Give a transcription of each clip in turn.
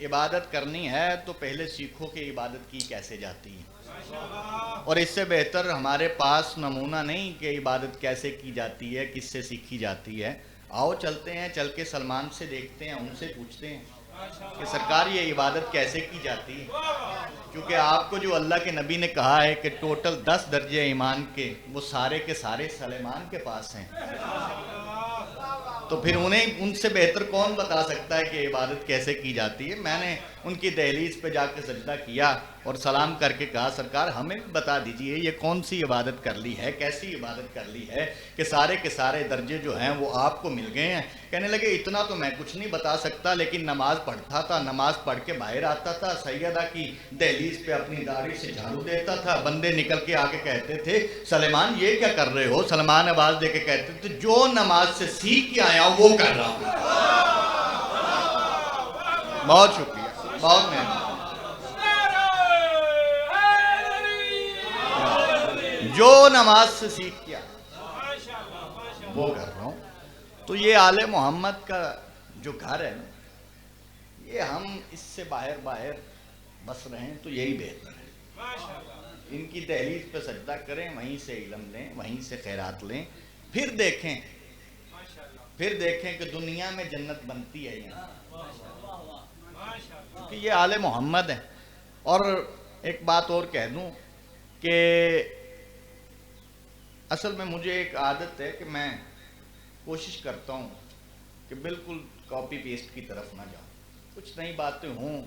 عبادت کرنی ہے تو پہلے سیکھو کہ عبادت کی کیسے جاتی ہے، اور اس سے بہتر ہمارے پاس نمونہ نہیں کہ عبادت کیسے کی جاتی ہے، کس سے سیکھی جاتی ہے۔ آؤ چلتے ہیں، چل کے سلمان سے دیکھتے ہیں، ان سے پوچھتے ہیں کہ سرکار یہ عبادت کیسے کی جاتی ہے، کیونکہ آپ کو جو اللہ کے نبی نے کہا ہے کہ ٹوٹل 10 درجے ایمان کے وہ سارے کے سارے سلیمان کے پاس ہیں، تو پھر ان سے بہتر کون بتا سکتا ہے کہ عبادت کیسے کی جاتی ہے۔ میں نے ان کی دہلیز پہ جا کے سجدہ کیا اور سلام کر کے کہا سرکار ہمیں بھی بتا دیجئے یہ کون سی عبادت کر لی ہے، کیسی عبادت کر لی ہے کہ سارے کے سارے درجے جو ہیں وہ آپ کو مل گئے ہیں۔ کہنے لگے اتنا تو میں کچھ نہیں بتا سکتا، لیکن نماز پڑھتا تھا، نماز پڑھ کے باہر آتا تھا، سیدہ کی دہلیز پہ اپنی داڑھی سے جھاڑو دیتا تھا، بندے نکل کے آگے کہتے تھے سلیمان یہ کیا کر رہے ہو؟ سلمان آواز دے کے کہتے تھے جو نماز سے سیکھ کے آیا وہ کر رہا ہوں۔ بہت شکریہ، بہت مہربانی۔ جو نماز سے سیکھ کیا وہ کر رہا ہوں۔ تو یہ آل محمد کا جو گھر ہے نا، یہ ہم اس سے باہر بس رہے ہیں تو یہی بہتر ہے۔ ان کی دہلیز پہ سجدہ کریں، وہیں سے علم لیں، وہیں سے خیرات لیں، پھر دیکھیں کہ دنیا میں جنت بنتی ہے یہاں، کیونکہ یہ آل محمد ہے۔ اور ایک بات اور کہہ دوں کہ اصل میں مجھے ایک عادت ہے کہ میں کوشش کرتا ہوں کہ بالکل کاپی پیسٹ کی طرف نہ جاؤں، کچھ نئی باتیں ہوں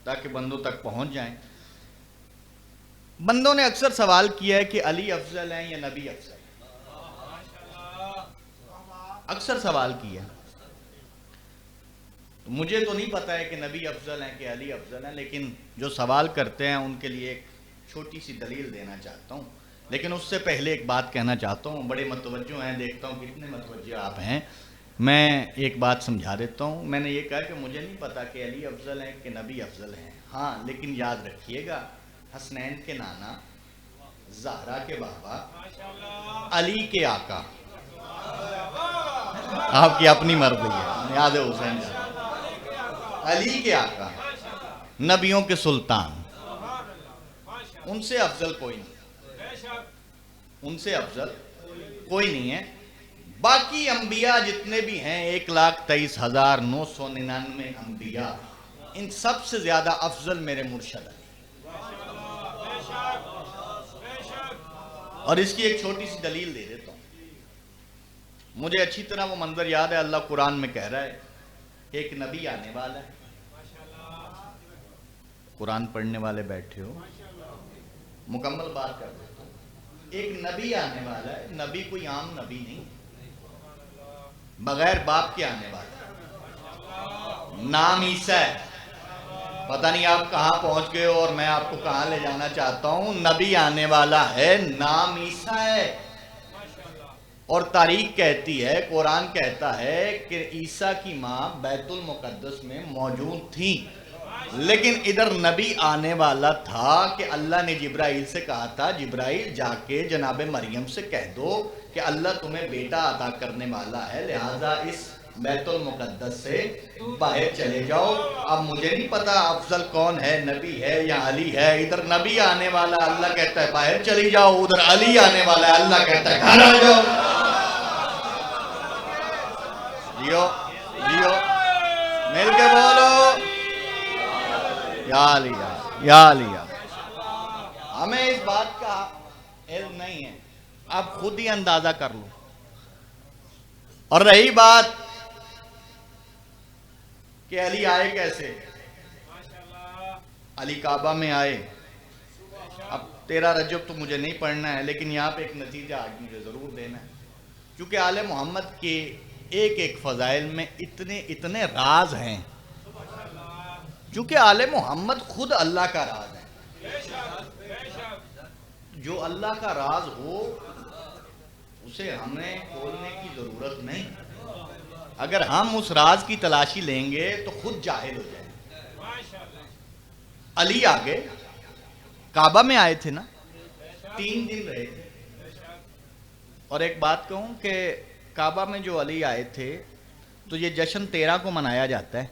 تاکہ بندوں تک پہنچ جائیں۔ بندوں نے اکثر سوال کیا ہے کہ علی افضل ہیں یا نبی افضل ہیں، اکثر سوال کیا۔ مجھے تو نہیں پتا ہے کہ نبی افضل ہیں کہ علی افضل ہیں، لیکن جو سوال کرتے ہیں ان کے لیے ایک چھوٹی سی دلیل دینا چاہتا ہوں۔ لیکن اس سے پہلے ایک بات کہنا چاہتا ہوں، بڑے متوجہ ہیں، دیکھتا ہوں کتنے متوجہ آپ ہیں، میں ایک بات سمجھا دیتا ہوں۔ میں نے یہ کہا کہ مجھے نہیں پتا کہ علی افضل ہیں کہ نبی افضل ہیں، ہاں لیکن یاد رکھیے گا حسنین کے نانا، زہرا کے بابا، علی کے آقا، آپ کی اپنی مرضی ہے، یاد ہے حسین جان، علی کے آقا، نبیوں کے سلطان، ان سے افضل کوئی نہیں، ان سے افضل کوئی نہیں ہے۔ باقی انبیاء جتنے بھی ہیں 1,23,999 انبیاء، ان سب سے زیادہ افضل میرے مرشد علی۔ اور اس کی ایک چھوٹی سی دلیل دے دیتا ہوں۔ مجھے اچھی طرح وہ منظر یاد ہے، اللہ قرآن میں کہہ رہا ہے ایک نبی آنے والا ہے، قرآن پڑھنے والے بیٹھے ہو، مکمل بات کر دیتا ہوں۔ ایک نبی آنے والا ہے، نبی کوئی عام نبی نہیں، بغیر باپ کے آنے والا ہے، نام عیسیٰ ہے۔ پتہ نہیں آپ کہاں پہنچ گئے اور میں آپ کو کہاں لے جانا چاہتا ہوں۔ نبی آنے والا ہے، نام عیسیٰ ہے، اور تاریخ کہتی ہے، قرآن کہتا ہے کہ عیسیٰ کی ماں بیت المقدس میں موجود تھی، لیکن ادھر نبی آنے والا تھا کہ اللہ نے جبرائیل سے کہا تھا جبرائیل جا کے جناب مریم سے کہہ دو کہ اللہ تمہیں بیٹا عطا کرنے والا ہے، لہٰذا اس بیت المقدس سے باہر چلے جاؤ۔ اب مجھے نہیں پتا افضل کون ہے، نبی ہے یا علی ہے۔ ادھر نبی آنے والا اللہ کہتا ہے باہر چلی جاؤ، ادھر علی آنے والا ہے اللہ کہتا ہے گھر آ جاؤ۔ جیو جیو مل کے بولو یا علی یا علی۔ ہمیں اس بات کا علم نہیں ہے، آپ خود ہی اندازہ کر لو۔ اور رہی بات کہ علی آئے کیسے، علی کعبہ میں آئے۔ اب 13 رجب تو مجھے نہیں پڑھنا ہے، لیکن یہاں پہ ایک نتیجہ آج مجھے ضرور دینا ہے، کیونکہ آل محمد کے ایک ایک فضائل میں اتنے راز ہیں، کیونکہ آل محمد خود اللہ کا راز ہے۔ جو اللہ کا راز ہو اسے ہمیں کھولنے کی ضرورت نہیں، اگر ہم اس راز کی تلاشی لیں گے تو خود جاہل ہو جائیں گے۔ علی آگے کعبہ میں آئے تھے نا، 3 دن رہے تھے۔ اور ایک بات کہوں کہ کعبہ میں جو علی آئے تھے تو یہ جشن 13 کو منایا جاتا ہے،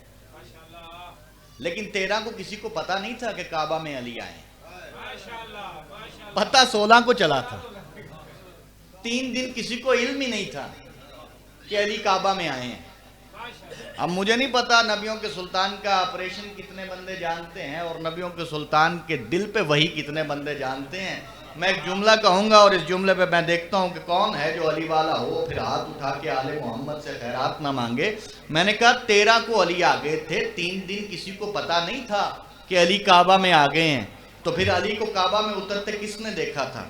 لیکن 13 کو کسی کو پتا نہیں تھا کہ کعبہ میں علی آئے، پتہ 16 کو چلا تھا۔ 3 دن کسی کو علم ہی نہیں تھا کہ علی کعبہ میں آئے ہیں۔ اب مجھے نہیں پتا نبیوں کے سلطان کا آپریشن کتنے بندے جانتے ہیں اور نبیوں کے سلطان کے دل پہ وہی کتنے بندے جانتے ہیں۔ میں ایک جملہ کہوں گا اور اس جملے پہ میں دیکھتا ہوں کہ کون ہے جو علی والا ہو پھر ہاتھ اٹھا کے آل محمد سے خیرات نہ مانگے۔ میں نے کہا 13 کو علی آگئے تھے، 3 دن کسی کو پتا نہیں تھا کہ علی کعبہ میں آگئے ہیں، تو پھر علی کو کعبہ میں اترتے کس نے دیکھا تھا؟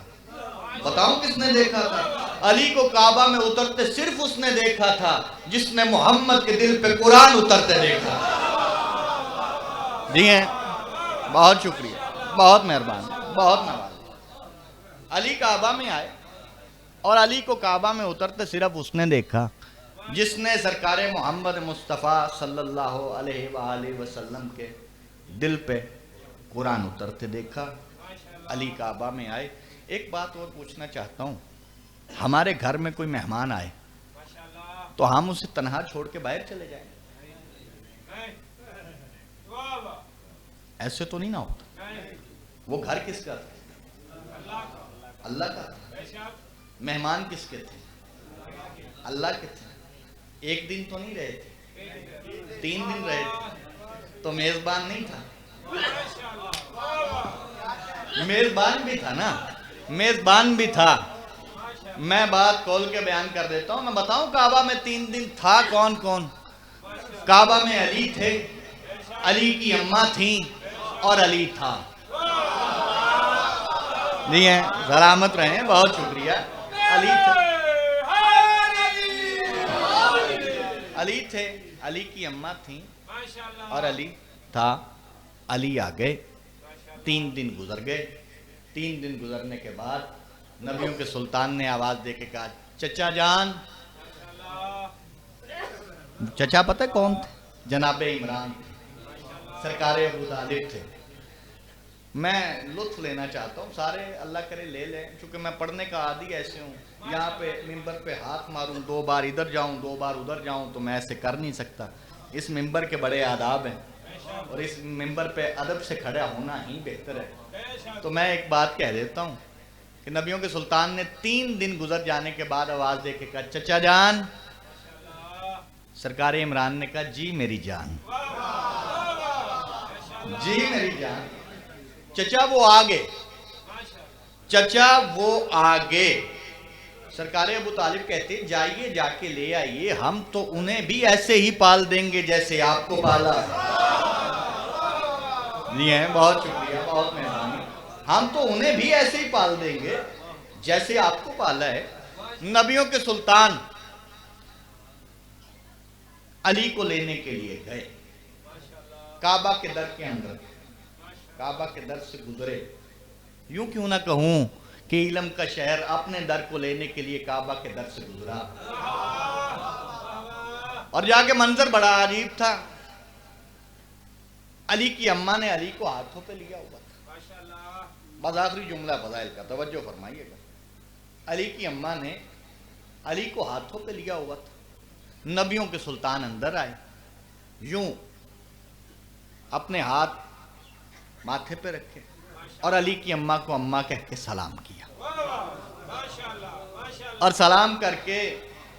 بتاؤں کس نے دیکھا تھا؟ علی کو کعبہ میں اترتے صرف اس نے دیکھا تھا جس نے محمد کے دل پہ قرآن اترتے دیکھا۔ جی ہیں، بہت شکریہ، بہت مہربان، بہت نواز۔ علی کعبہ میں آئے اور علی کو کعبہ میں اترتے صرف اس نے دیکھا جس نے سرکار محمد مصطفیٰ صلی اللہ علیہ وآلہ وسلم کے دل پہ قرآن اترتے دیکھا۔ علی کعبہ میں آئے۔ ایک بات اور پوچھنا چاہتا ہوں، ہمارے گھر میں کوئی مہمان آئے تو ہم اسے تنہا چھوڑ کے باہر چلے جائیں؟ ایسے تو نہیں نہ ہوتا۔ وہ گھر کس کا تھا؟ اللہ کا تھا۔ مہمان کس کے تھے؟ اللہ کے تھے۔ ایک دن تو نہیں رہے تھے، 3 دن رہے تھے، تو میزبان نہیں تھا؟ میزبان بھی تھا نا، میزبان بھی تھا۔ میں بات کھول کے بیان کر دیتا ہوں، میں بتاؤں کعبہ میں 3 دن تھا کون کون؟ کعبہ میں علی تھے، علی کی اماں تھیں اور علی تھا۔ جی ہیں، سلامت رہیں، بہت شکریہ۔ علی تھے، علی تھے، علی کی اماں تھیں اور علی تھا۔ علی آگئے، 3 دن گزر گئے۔ 3 دن گزرنے کے بعد نبیوں کے سلطان نے آواز دے کے کہا چچا جان۔ چچا پتہ کون تھے؟ جناب عمران سرکار ابو طالب تھے۔ میں لطف لینا چاہتا ہوں، سارے اللہ کرے لے لیں، چونکہ میں پڑھنے کا عادی ایسے ہوں، یہاں پہ ممبر پہ ہاتھ ماروں، 2 بار ادھر جاؤں 2 بار ادھر جاؤں تو میں ایسے کر نہیں سکتا۔ اس ممبر کے بڑے آداب ہیں اور اس ممبر پہ ادب سے کھڑا ہونا ہی بہتر ہے۔ تو میں ایک بات کہہ دیتا ہوں کہ نبیوں کے سلطان نے 3 دن گزر جانے کے بعد آواز دے کے کہا چچا جان۔ سرکار عمران نے کہا جی میری جان، جی میری جان۔ چچا وہ آگے، چچا وہ آگے۔ سرکار ابو طالب کہتے جائیے جا کے لے آئیے، ہم تو انہیں بھی ایسے ہی پال دیں گے جیسے آپ کو پالا۔ جی ہیں، بہت شکریہ، بہت مہربانی۔ ہم تو انہیں بھی ایسے ہی پال دیں گے جیسے آپ کو پالا ہے۔ نبیوں کے سلطان علی کو لینے کے لیے گئے، کعبہ کے در کے اندر، کعبہ کے در سے گزرے۔ یوں کیوں نہ کہوں کہ علم کا شہر اپنے در کو لینے کے لیے کعبہ کے در سے گزرا، اور جا کے منظر بڑا عجیب تھا۔ علی کی اماں نے علی کو ہاتھوں پہ لیا ہوا تھا۔ بس آخری جملہ فضائل کا، توجہ فرمائیے گا۔ علی کی اماں نے علی کو ہاتھوں پہ لیا ہوا تھا۔ نبیوں کے سلطان اندر آئے، یوں اپنے ہاتھ ماتھے پہ رکھے اور علی کی اماں کو اماں کہہ کے سلام کیا، اور سلام کر کے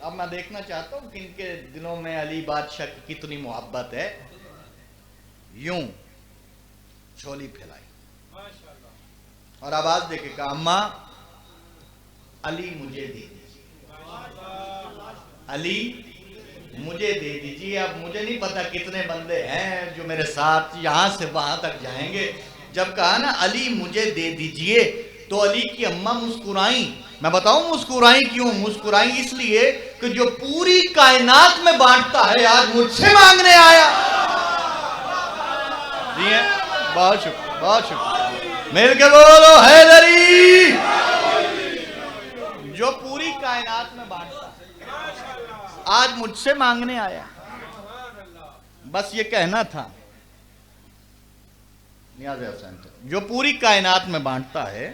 اب میں دیکھنا چاہتا ہوں کہ ان کے دلوں میں علی بادشاہ کی کتنی محبت ہے۔ یوں جھولی پھیلائی اور آواز دے کے کہا اماں علی مجھے دے دیجیے، علی مجھے دے دیجیے۔ اب مجھے نہیں پتا کتنے بندے ہیں جو میرے ساتھ یہاں سے وہاں تک جائیں گے۔ جب کہا نا علی مجھے دے دیجیے تو علی کی اماں مسکرائیں۔ میں بتاؤں مسکرائیں کیوں؟ مسکرائیں اس لیے کہ جو پوری کائنات میں بانٹتا ہے آج مجھ سے مانگنے آیا۔ جی ہیں، بہت شکریہ، بہت شکریہ۔ مل کے بولو حیدری۔ جو پوری کائنات میں بانٹتا ہے آج مجھ سے مانگنے آیا۔ بس یہ کہنا تھا نیاز حسین، جو پوری کائنات میں بانٹتا ہے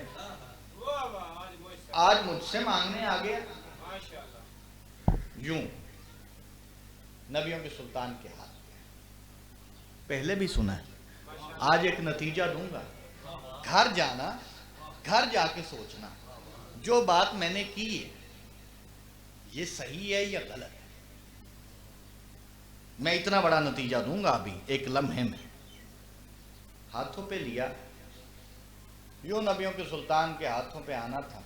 آج مجھ سے مانگنے آ گیا۔ یوں نبیوں کے سلطان کے ہاتھ پہلے بھی سنا ہے. آج ایک نتیجہ دوں گا. گھر جانا, گھر جا کے سوچنا جو بات میں نے کی ہے یہ صحیح ہے یا غلط ہے. میں اتنا بڑا نتیجہ دوں گا ابھی ایک لمحے میں. ہاتھوں پہ لیا, یوں نبیوں کے سلطان کے ہاتھوں پہ آنا تھا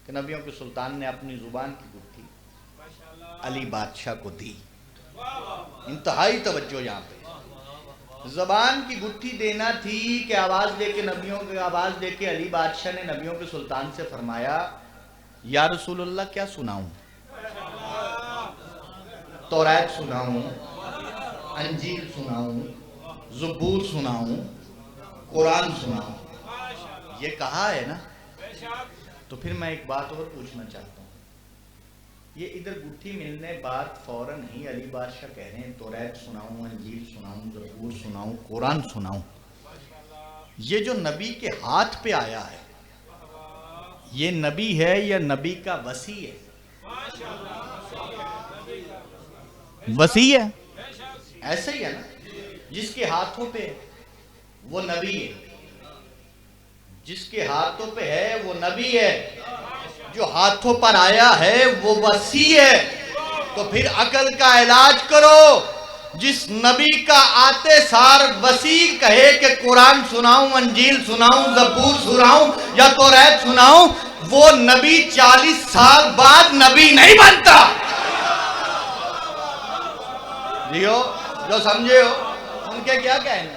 کہ نبیوں کے سلطان نے اپنی زبان کی گٹھی علی بادشاہ کو دی. انتہائی توجہ یہاں پہ. زبان کی گٹھی دینا تھی کہ آواز دے کے نبیوں کے آواز دے کے علی بادشاہ نے نبیوں کے سلطان سے فرمایا یا رسول اللہ کیا سناؤں؟ توریت سناؤں, انجیل سناؤں, زبور سناؤں, قرآن سناؤں؟ یہ کہا ہے نا. تو پھر میں ایک بات اور پوچھنا چاہتا ہوں. یہ ادھر گٹھی ملنے بعد فوراً ہی علی بادشاہ کہہ رہے ہیں توریت سناؤں, انجیل سناؤں, زبور سناؤں, قرآن سناؤں. یہ جو نبی کے ہاتھ پہ آیا ہے یہ نبی ہے یا نبی کا وصی ہے؟ وصی ہے. ایسے ہی ہے نا, جس کے ہاتھوں پہ وہ نبی ہے, جس کے ہاتھوں پہ ہے وہ نبی ہے, جو ہاتھوں پر آیا ہے وہ وصی ہے. تو پھر عقل کا علاج کرو. جس نبی کا آتے سار وصی کہے کہ قرآن سناؤں, انجیل سناؤں, زبور سناؤں یا توریت سناؤں, وہ نبی 40 سال بعد نبی نہیں بنتا. جیو جو سمجھے ہو ان کے کیا کہنے.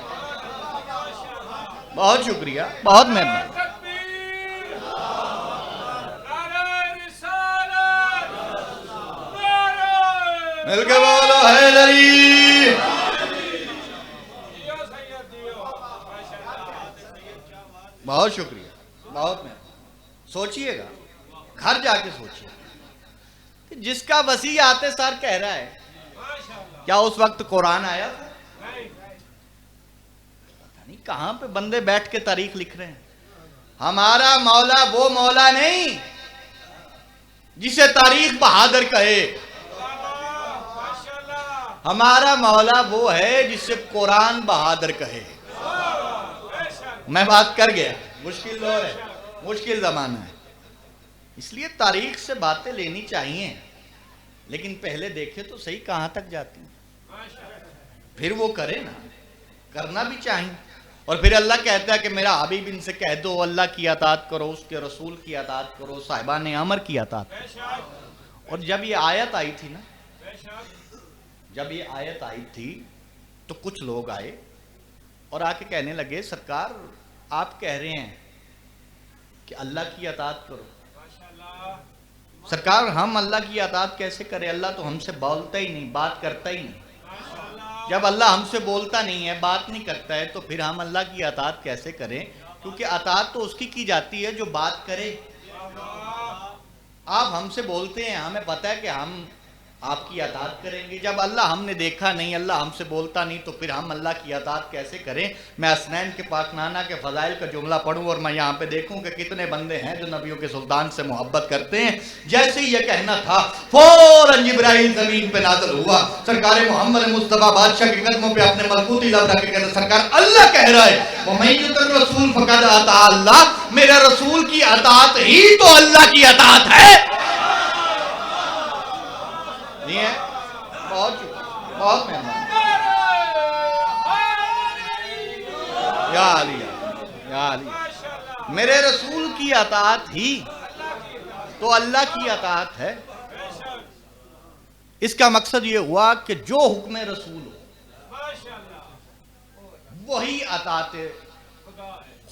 بہت شکریہ, بہت مہربانی. مل کے بولو حیدری. بہت شکریہ, بہت مہربانی. سوچئے گا, گھر جا کے سوچئے کہ جس کا وصی آتے سار کہہ رہا ہے, کیا اس وقت قرآن آیا تھا؟ پتہ نہیں کہاں پہ بندے بیٹھ کے تاریخ لکھ رہے ہیں. ہمارا مولا وہ مولا نہیں جسے تاریخ بہادر کہے. ہمارا مولا وہ ہے جسے قرآن بہادر کہے. میں بات کر گیا, مشکل دور ہے, مشکل زمانہ ہے. اس لیے تاریخ سے باتیں لینی چاہیے, لیکن پہلے دیکھے تو صحیح کہاں تک جاتی ہیں, پھر وہ کرے نا. کرنا بھی چاہیے. اور پھر اللہ کہتا ہے کہ میرا حبیب ان سے کہہ دو اللہ کی اطاعت کرو, اس کے رسول کی اطاعت کرو, صاحبان امر کی اطاعت. اور جب یہ آیت آئی تھی نا, جب یہ آیت آئی تھی تو کچھ لوگ آئے اور آ کے کہنے لگے سرکار آپ کہہ رہے ہیں کہ اللہ کی اطاعت کرو. سرکار ہم اللہ کی اطاعت کیسے کریں, اللہ تو ہم سے بولتا ہی نہیں, بات کرتا ہی نہیں. جب اللہ ہم سے بولتا نہیں ہے, بات نہیں کرتا ہے, تو پھر ہم اللہ کی اطاعت کیسے کریں؟ کیونکہ اطاعت تو اس کی جاتی ہے جو بات کرے. آپ ہم سے بولتے ہیں, ہمیں پتہ ہے کہ ہم آپ کی اطاعت کریں گے. جب اللہ ہم نے دیکھا نہیں, اللہ ہم سے بولتا نہیں, تو پھر ہم اللہ کی اطاعت کیسے کریں؟ میں اسنین کے پاک نانا کے فضائل کا جملہ پڑھوں اور میں یہاں پہ دیکھوں کہ کتنے بندے ہیں جو نبیوں کے سلطان سے محبت کرتے ہیں. جیسے ہی یہ کہنا تھا فوراً جبرائیل زمین پہ نازل ہوا. سرکار محمد مصطفیٰ بادشاہ کے قدموں پہ اپنے ملکوتی لب رکھ کے کہتے سرکار اللہ کہہ رہا ہے وَمَن يُطِعِ الرَّسُولَ فَقَدْ أَطَاعَ اللَّهَ, میرے رسول کی اطاعت ہی تو اللہ کی اطاعت ہے. نہیں ہے؟ بہت بہت مہربانی. یا علی, یا علی, میرے رسول کی اطاعت ہی تو اللہ کی اطاعت ہے. اس کا مقصد یہ ہوا کہ جو حکم رسول ہو وہی اطاعت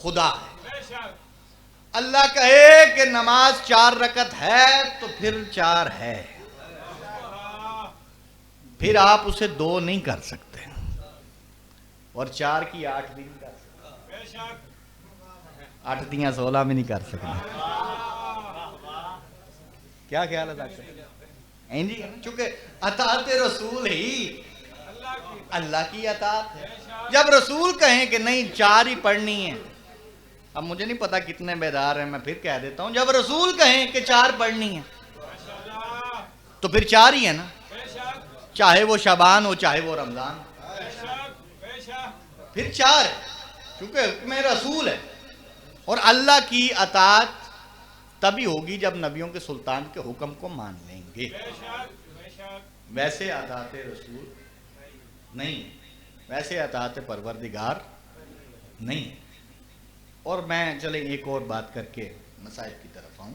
خدا ہے. اللہ کہے کہ نماز 4 رکعت ہے تو پھر 4 ہے, پھر آپ اسے 2 نہیں کر سکتے, اور 4 کی 8 بھی نہیں کر سکتے, 8 دیاں 16 میں نہیں کر سکتے. کیا خیال ہے ڈاکٹر جی؟ چونکہ اطاعت رسول ہی اللہ کی اطاعت ہے. جب رسول کہیں کہ نہیں 4 ہی پڑھنی ہے, اب مجھے نہیں پتا کتنے بیدار ہیں, میں پھر کہہ دیتا ہوں, جب رسول کہیں کہ 4 پڑھنی ہے تو پھر 4 ہی ہے نا, چاہے وہ شعبان ہو چاہے وہ رمضان. پھر 4 ہے، کیونکہ حکم رسول ہے. اور اللہ کی اطاعت تبھی ہوگی جب نبیوں کے سلطان کے حکم کو مان لیں گے. ویسے اطاعت رسول نہیں، ویسے اطاعت پروردگار نہیں. اور میں چلیں ایک اور بات کر کے مسائل کی طرف آؤں.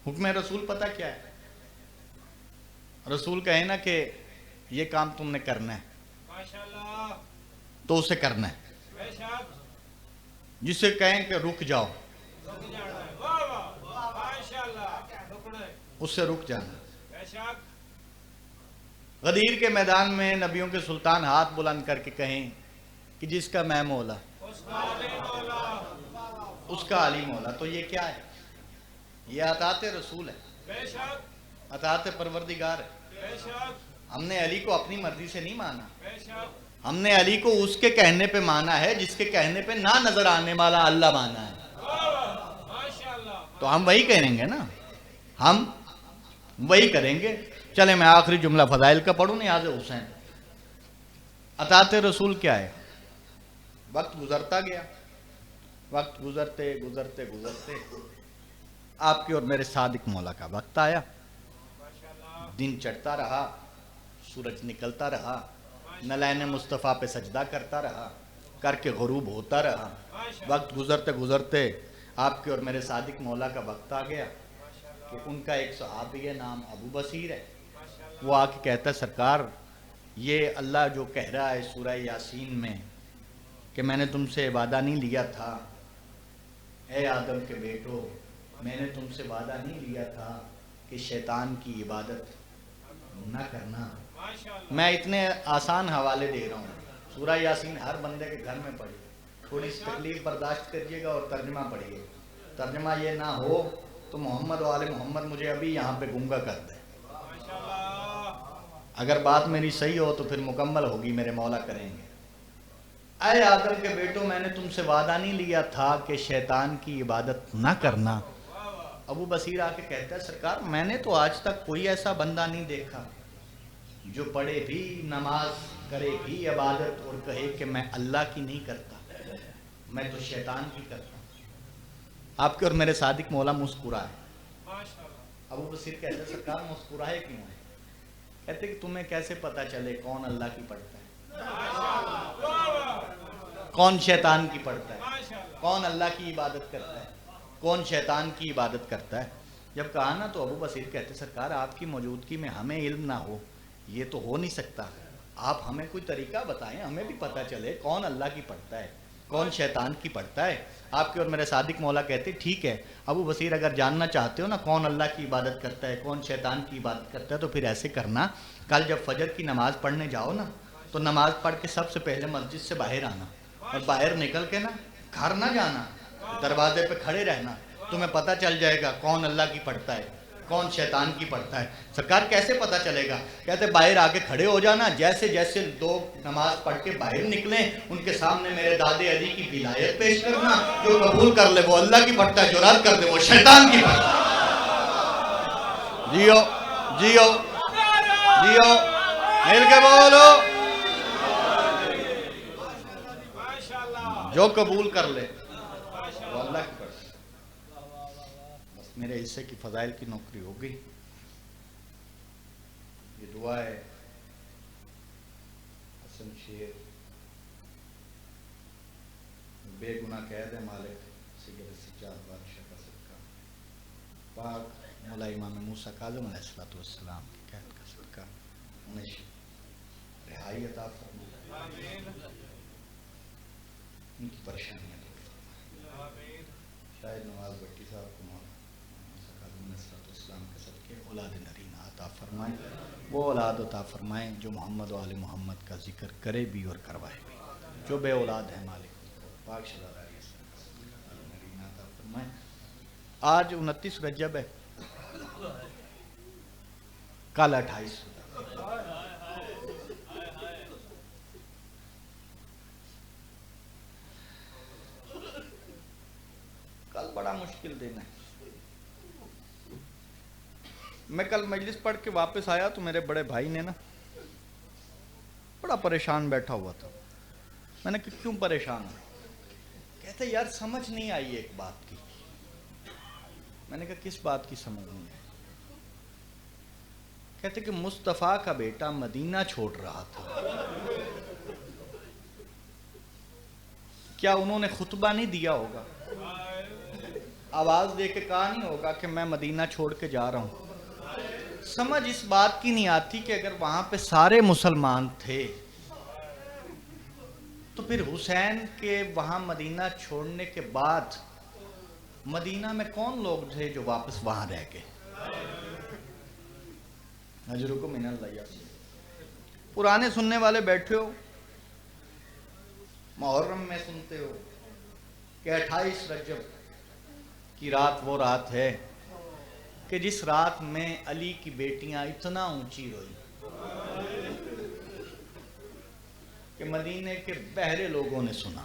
حکم رسول پتہ کیا ہے؟ رسول کہے نا کہ یہ کام تم نے کرنا ہے تو اسے کرنا ہے. جسے کہیں کہ رک جاؤ اس سے رک جانا. غدیر کے میدان میں نبیوں کے سلطان ہاتھ بلند کر کے کہیں کہ جس کا میں مولا اس کا علی مولا، تو یہ کیا ہے؟ یہ اطاعت رسول ہے، اطاعت پروردگار ہے. ہم نے علی کو اپنی مرضی سے نہیں مانا، ہم نے علی کو اس کے کہنے پہ مانا ہے جس کے کہنے پہ نہ نظر آنے والا اللہ مانا ہے. تو ہم وہی کہیں گے نا، ہم وہی کریں گے. چلیں میں آخری جملہ فضائل کا پڑھوں نیاز حسین. اطاعت رسول کیا ہے؟ وقت گزرتا گیا، وقت گزرتے گزرتے گزرتے آپ کے اور میرے صادق مولا کا وقت آیا. دن چڑھتا رہا، سورج نکلتا رہا، نلین مصطفیٰ پہ سجدہ کرتا رہا، کر کے غروب ہوتا رہا. وقت گزرتے گزرتے آپ کے اور میرے صادق مولا کا وقت آ گیا کہ ان کا ایک صحابی ہے، نام ابو بصیر ہے. وہ آ کے کہتا ہے سرکار یہ اللہ جو کہہ رہا ہے سورہ یاسین میں کہ میں نے تم سے وعدہ نہیں لیا تھا اے آدم کے بیٹو، میں نے تم سے وعدہ نہیں لیا تھا کہ شیطان کی عبادت نہ کرنا. میں اتنے آسان حوالے دے رہا ہوں، سورہ یاسین ہر بندے کے گھر میں پڑھی، تھوڑی سی تکلیف برداشت کریے گا اور ترجمہ پڑھیے. ترجمہ یہ نہ ہو تو محمد و آل محمد مجھے ابھی یہاں پہ گنگا کر دے. اگر بات میری صحیح ہو تو پھر مکمل ہوگی، میرے مولا کریں گے. اے آدم کے بیٹو، میں نے تم سے وعدہ نہیں لیا تھا کہ شیطان کی عبادت نہ کرنا. ابو بصیر آ کے کہتا ہے سرکار میں نے تو آج تک کوئی ایسا بندہ نہیں دیکھا جو پڑھے بھی نماز کرے بھی عبادت اور کہے کہ میں اللہ کی نہیں کرتا، میں تو شیطان کی کرتا. آپ کے اور میرے صادق مولا مسکرائے. ابو بصیر کہتا ہے سرکار مسکرائے کیوں ہے؟ کہتے کہ تمہیں کیسے پتا چلے کون اللہ کی پڑھتا ہے، کون شیطان کی پڑھتا ہے، کون اللہ کی عبادت کرتا ہے، کون شیطان کی عبادت کرتا ہے. جب کہا نا تو ابو بصیر کہتے سرکار آپ کی موجودگی میں ہمیں علم نہ ہو یہ تو ہو نہیں سکتا. آپ ہمیں کوئی طریقہ بتائیں، ہمیں بھی پتہ چلے کون اللہ کی پڑھتا ہے کون شیطان کی پڑھتا ہے. آپ کے اور میرے صادق مولا کہتے ٹھیک ہے ابو بصیر اگر جاننا چاہتے ہو نا کون اللہ کی عبادت کرتا ہے کون شیطان کی عبادت کرتا ہے تو پھر ایسے کرنا، کل جب فجر کی نماز پڑھنے جاؤ نا تو نماز پڑھ کے سب سے پہلے مسجد سے باہر آنا اور باہر نکل کے نا گھر نہ جانا، دروازے پہ کھڑے رہنا، تمہیں پتہ چل جائے گا کون اللہ کی پڑھتا ہے کون شیطان کی پڑھتا ہے. سرکار کیسے پتہ چلے گا؟ کہتے باہر آ کے کھڑے ہو جانا، جیسے جیسے لوگ نماز پڑھ کے باہر نکلیں ان کے سامنے میرے دادے علی کی ولایت پیش کرنا، جو قبول کر لے وہ اللہ کی پڑھتا ہے، جو رد کر دے وہ شیطان کی پڑھتا ہے. جیو جیو جیو مل کے بولو، جو قبول کر لے وہ اللہ کی پڑھتا ہے. میرے حصے کی فضائل کی نوکری ہو گئی. یہ دعا ہے حسن شیر بے گناہ قید ہے مالک سید سجاد بادشاہ کا صدقہ، پاک مولا امام موسیٰ کاظم علیہ السلام کی قید کا صدقہ انہیں رہائی عطا فرما، ان کی پریشانیاں دور فرما. شاید نواز بٹی صاحب کو اسلام کے صدقے اولاد نرینہ عطا فرمائیں، وہ اولاد عطا فرمائیں جو محمد و آل محمد کا ذکر کرے بھی اور کروائے بھی. جو بے اولاد ہیں مالک پاک شہزادہ نرینہ عطا فرمائیں. آج 29 رجب ہے، کل 28. کل بڑا مشکل دن ہے. میں کل مجلس پڑھ کے واپس آیا تو میرے بڑے بھائی نے نا بڑا بڑا پریشان بیٹھا ہوا تھا. میں نے کہا کیوں پریشان ہے؟ کہتے یار سمجھ نہیں آئی ایک بات کی. میں نے کہا کس بات کی سمجھ نہیں آئی؟ کہتے کہ مصطفیٰ کا بیٹا مدینہ چھوڑ رہا تھا، کیا انہوں نے خطبہ نہیں دیا ہوگا، آواز دے کے کہا نہیں ہوگا کہ میں مدینہ چھوڑ کے جا رہا ہوں؟ سمجھ اس بات کی نہیں آتی کہ اگر وہاں پہ سارے مسلمان تھے تو پھر حسین کے وہاں مدینہ چھوڑنے کے بعد مدینہ میں کون لوگ تھے جو واپس وہاں رہ گئے؟ اجرکم من اللہ. پرانے سننے والے بیٹھے ہو، محرم میں سنتے ہو کہ 28 رجب کی رات وہ رات ہے کہ جس رات میں علی کی بیٹیاں اتنا اونچی روئی کہ مدینے کے بہرے لوگوں نے سنا.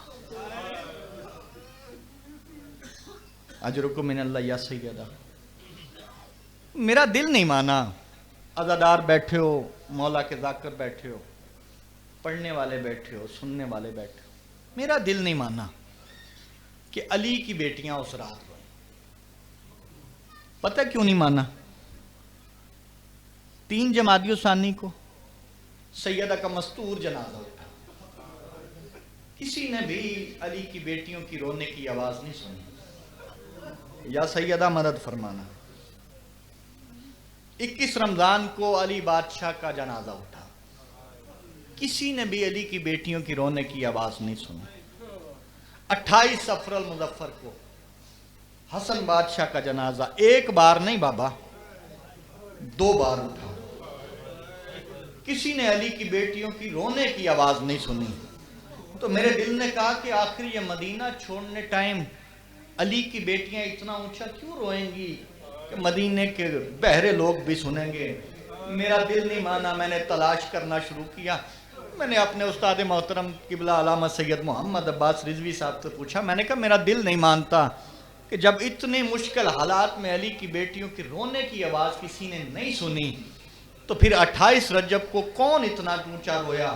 اجرکم من اللہ یا سیدہ. میرا دل نہیں مانا. عزادار بیٹھے ہو، مولا کے ذاکر بیٹھے ہو، پڑھنے والے بیٹھے ہو، سننے والے بیٹھے ہو، میرا دل نہیں مانا کہ علی کی بیٹیاں اس رات روئیں. پتہ کیوں نہیں مانا؟ 3 جمادی الثانی کو سیدہ کا مستور جنازہ اٹھا، کسی نے بھی علی کی بیٹیوں کی رونے کی آواز نہیں سنی. یا سیدہ مدد فرمانا. 21 رمضان کو علی بادشاہ کا جنازہ اٹھا، کسی نے بھی علی کی بیٹیوں کی رونے کی آواز نہیں سنی. 28 صفر المظفر کو حسن بادشاہ کا جنازہ ایک بار نہیں بابا 2 بار اٹھا، کسی نے علی کی بیٹیوں کی رونے کی آواز نہیں سنی. تو میرے دل نے کہا کہ آخر یہ مدینہ چھوڑنے ٹائم علی کی بیٹیاں اتنا اونچا کیوں روئیں گی کہ مدینے کے بہرے لوگ بھی سنیں گے؟ میرا دل نہیں مانا. میں نے تلاش کرنا شروع کیا. میں نے اپنے استاد محترم قبلہ علامہ سید محمد عباس رضوی صاحب سے پوچھا. میں نے کہا میرا دل نہیں مانتا کہ جب اتنے مشکل حالات میں علی کی بیٹیوں کی رونے کی آواز کسی نے نہیں سنی تو پھر 28 رجب کو کون اتنا اونچا رویا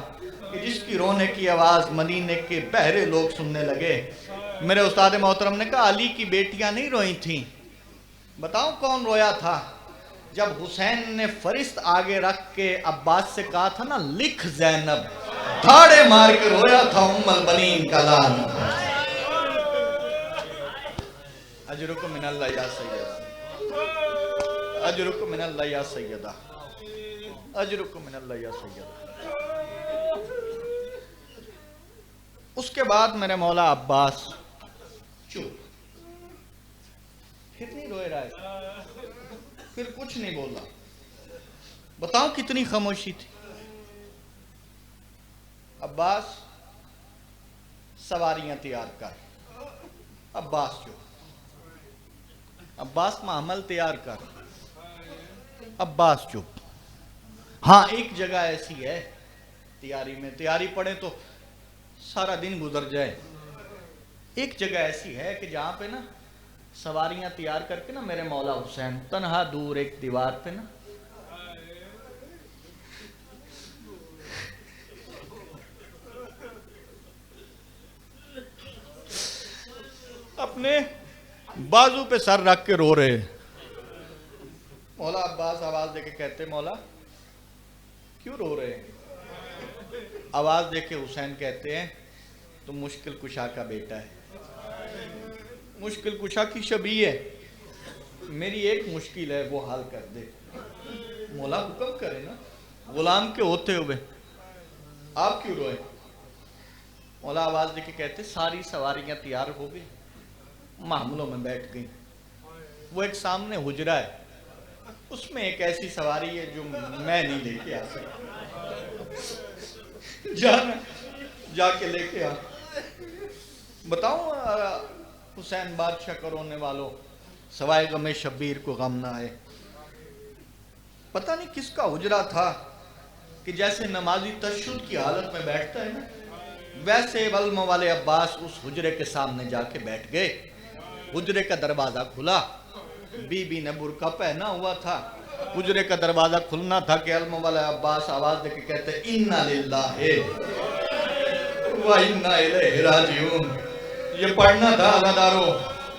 کہ جس کی رونے کی آواز مدینے کے بہرے لوگ سننے لگے. میرے استاد محترم نے کہا علی کی بیٹیاں نہیں روئی تھیں. بتاؤ کون رویا تھا؟ جب حسین نے فرشت آگے رکھ کے عباس سے کہا تھا نا لکھ زینب، دھاڑے مار کے رویا تھا ام البنین کا لال. اجرکم من اللہ یا سیدہ، اجرکم من اللہ یا سیدہ، اجرکم من اللہ یا سیدہ. اس کے بعد میرے مولا عباس چپ، پھر نہیں روئے رہے، پھر کچھ نہیں بولا. بتاؤ کتنی خاموشی تھی. عباس سواریاں تیار کر، عباس جو عباس معامل تیار کر، عباس چپ. ہاں ایک جگہ ایسی ہے تیاری میں، تیاری پڑھیں تو سارا دن گزر جائے. ایک جگہ ایسی ہے کہ جہاں پہ نا سواریاں تیار کر کے نا میرے مولا حسین تنہا دور ایک دیوار پہ نا اپنے بازو پہ سر رکھ کے رو رہے. مولا عباس آواز دے کے کہتے مولا کیوں رو رہے ہیں؟ آواز دے کے حسین کہتے ہیں تم مشکل کشا کا بیٹا ہے، مشکل کشا کی شبیہ ہے، میری ایک مشکل ہے وہ حل کر دے. مولا حکم کرے نا، غلام کے ہوتے ہوئے آپ کیوں روئے؟ مولا آواز دے کے کہتے ساری سواریاں تیار ہو گئی، محملوں میں بیٹھ گئی. وہ ایک سامنے حجرہ ہے، اس میں ایک ایسی سواری ہے جو میں نہیں لے کے آ سکتا. جانا جا کے لے کے آ. بتاؤں حسین بادشاہ کو رونے والوں، سوائے غم شبیر کو غم نہ آئے. پتہ نہیں کس کا حجرہ تھا کہ جیسے نمازی تشہد کی حالت میں بیٹھتا ہے نا ویسے علم والے عباس اس حجرے کے سامنے جا کے بیٹھ گئے. حجرے کا دروازہ کھلا، بی بی نے برقع پہنا ہوا تھا، حجرے کا دروازہ کھلنا تھا کہ علم والا عباس آواز دے کے کہتے اِنَّا لِلَّهِ وَإِنَّا إِلَيْهِ رَاجِعُونَ. یہ پڑھنا تھا عزادارو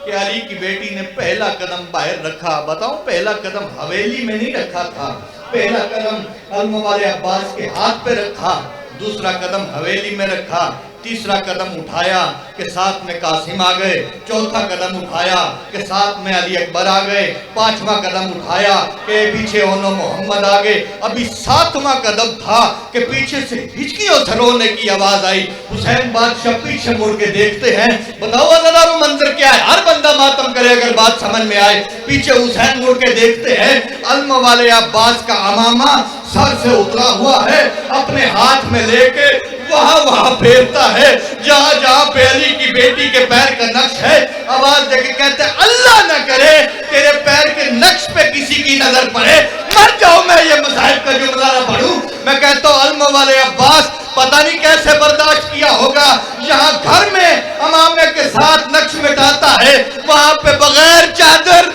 کہ علی کی بیٹی نے پہلا قدم باہر رکھا. بتاؤں پہلا قدم حویلی میں نہیں رکھا تھا, پہلا قدم علم والے عباس کے ہاتھ پہ رکھا, دوسرا قدم حویلی میں رکھا, تیسرا قدم اٹھایا کہ ساتھ میں قاسم آ گئے, چوتھا قدم اٹھایا کہ ساتھ میں علی اکبر آ گئے, پانچواں قدم اٹھایا کہ پیچھے انہوں محمد آ گئے. ابھی ساتواں قدم تھا کہ پیچھے سے ہچکیوں سے رونے کی آواز آئی. حسین بادشاہ پیچھے مڑ کے دیکھتے ہیں. بتاؤ عزادارو منظر کیا ہے؟ ہر بندہ ماتم کرے اگر بات سمجھ میں آئے. پیچھے حسین مڑ کے دیکھتے ہیں, علم والے عباس کا امامہ سر سے اترا ہوا ہے, اپنے ہاتھ میں لے کے وہاں پھیرتا ہے جہاں جہاں پہ علی کی بیٹی کے پیر کا نقش ہے. آواز دے کے کہتے ہیں اللہ نہ کرے تیرے پیر کے نقش پہ کسی کی نظر پڑے, مر جاؤ میں یہ مذاہب کا جملہ نہ پڑھوں. میں کہتا ہوں علم والے عباس پتہ نہیں کیسے برداشت کیا ہوگا. یہاں گھر میں امامے کے ساتھ نقش مٹاتا ہے, وہاں پہ بغیر چادر